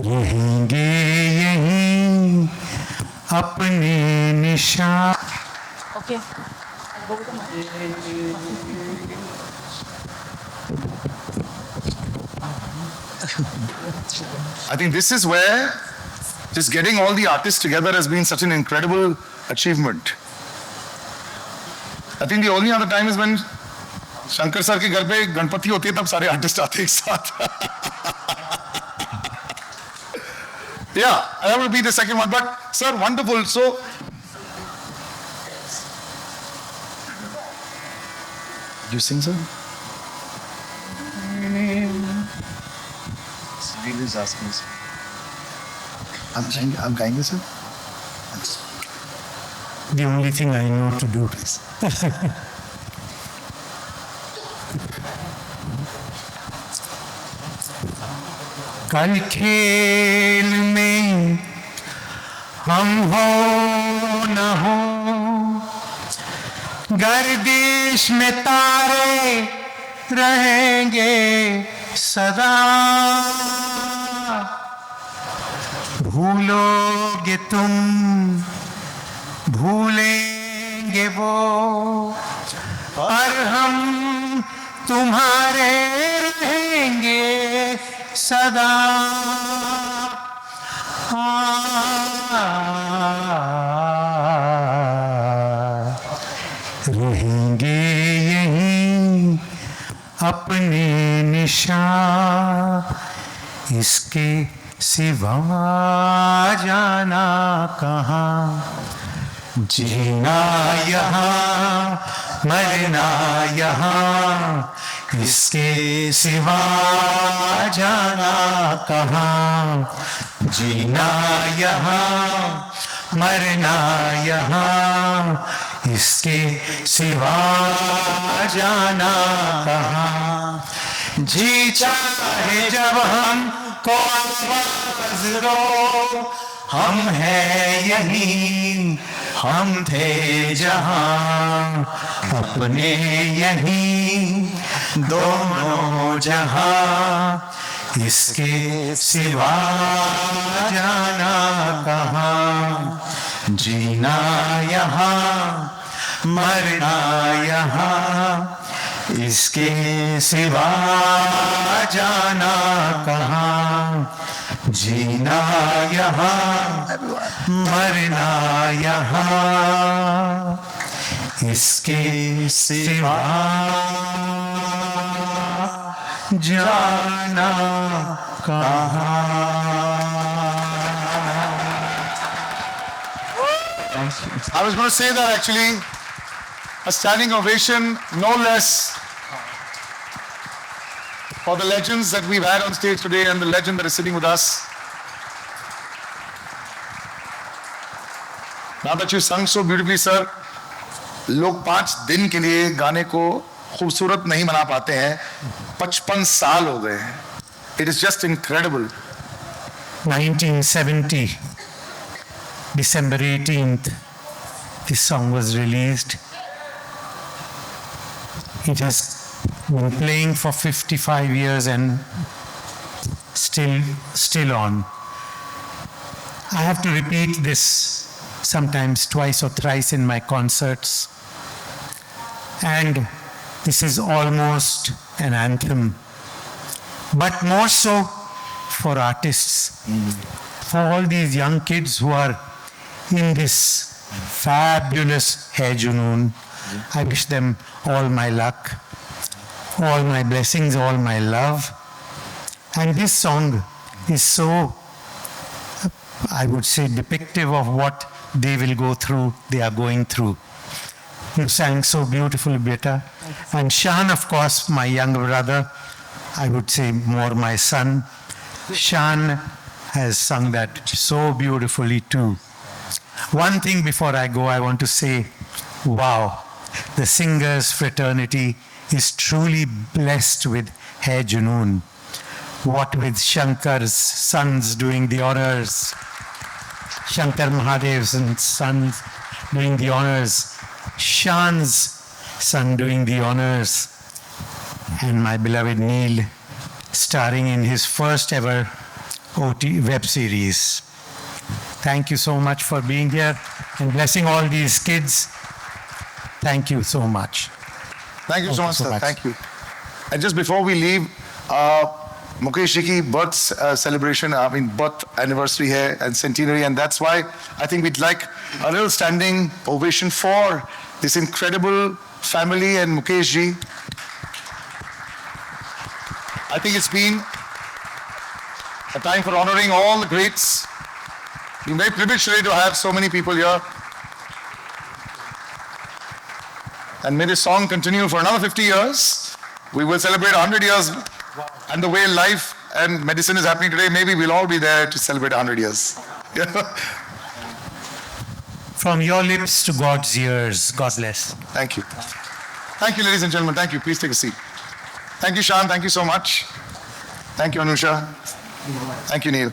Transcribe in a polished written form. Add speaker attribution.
Speaker 1: रहेंगे यहीं अपने निशान.
Speaker 2: Okay.
Speaker 3: I think this is where just getting all the artists together has been such an incredible achievement. I think the only other time is when Shankar sir के घर पे गणपति होती है तब सारे आर्टिस्ट आते हैं एक साथ. Yeah, that would be the second one. But sir, wonderful. So you sing, sir? Please ask me. I'm kind, sir.
Speaker 1: The only thing I know to do is. कल खेल में हम हो न हो, गर्दिश में तारे रहेंगे सदा. भूलोगे तुम, भूलेंगे वो, और हम तुम्हारे रहेंगे सदा. रहेंगे यहीं अपने निशान, इसके सिवा जाना कहाँ. जीना यहाँ, मरना यहाँ, इसके सिवा जाना कहाँ. जीना यहाँ, मरना यहाँ, इसके सिवा जाना कहाँ. जी चाहे जब हमको आवाज दो, हम हैं यहीं, हम थे जहाँ, अपने यहीं दोनों जहाँ, इसके सिवा जाना कहाँ. जीना यहाँ, मरना यहाँ, इसके सिवा जाना कहाँ. जीना यहाँ, मरना यहाँ, इसके सिवा जाना कहाँ.
Speaker 3: I was going to say that actually, a standing ovation, no less, for the legends that we've had on stage today and the legend that is sitting with us. Now that you sung so beautifully, sir, लोग 5 दिन के लिए गाने को खूबसूरत नहीं बना पाते हैं. 55 साल हो गए हैं. It is just incredible.
Speaker 1: 1970, December 18th, this song was released. It has been playing for 55 years and still on. I have to repeat this sometimes twice or thrice in my concerts. And this is almost an anthem, but more so for artists, for all these young kids who are in this fabulous Hai Junoon. I wish them all my luck, all my blessings, all my love. And this song is so, I would say, depictive of what they will go through, they are going through. You sang so beautifully, Beta. And Shan, of course, my younger brother, I would say more my son. Shan has sung that so beautifully too. One thing before I go, I want to say, wow, the singers' fraternity is truly blessed with Hai Junoon. What with Shankar's sons doing the honors, Shankar Mahadev's and sons doing the honors, Shan's son doing the honors, and my beloved Neil starring in his first ever OT web series. Thank you so much for being here and blessing all these kids. Thank you so much.
Speaker 3: Thank you so much, sir. Thank you. And just before we leave, Mukesh ji ki birth celebration, birth anniversary hai and centenary, and that's why I think we'd like a little standing ovation for this incredible family and Mukesh ji. I think it's been a time for honoring all the greats. Been very privileged today to have so many people here. And may this song continue for another 50 years. We will celebrate 100 years. And the way life and medicine is happening today, maybe we'll all be there to celebrate 100 years.
Speaker 1: From your lips to God's ears. God bless.
Speaker 3: Thank you. Thank you, ladies and gentlemen. Thank you. Please take a seat. Thank you, Shan. Thank you so much. Thank you, Anusha. Thank you, Neil.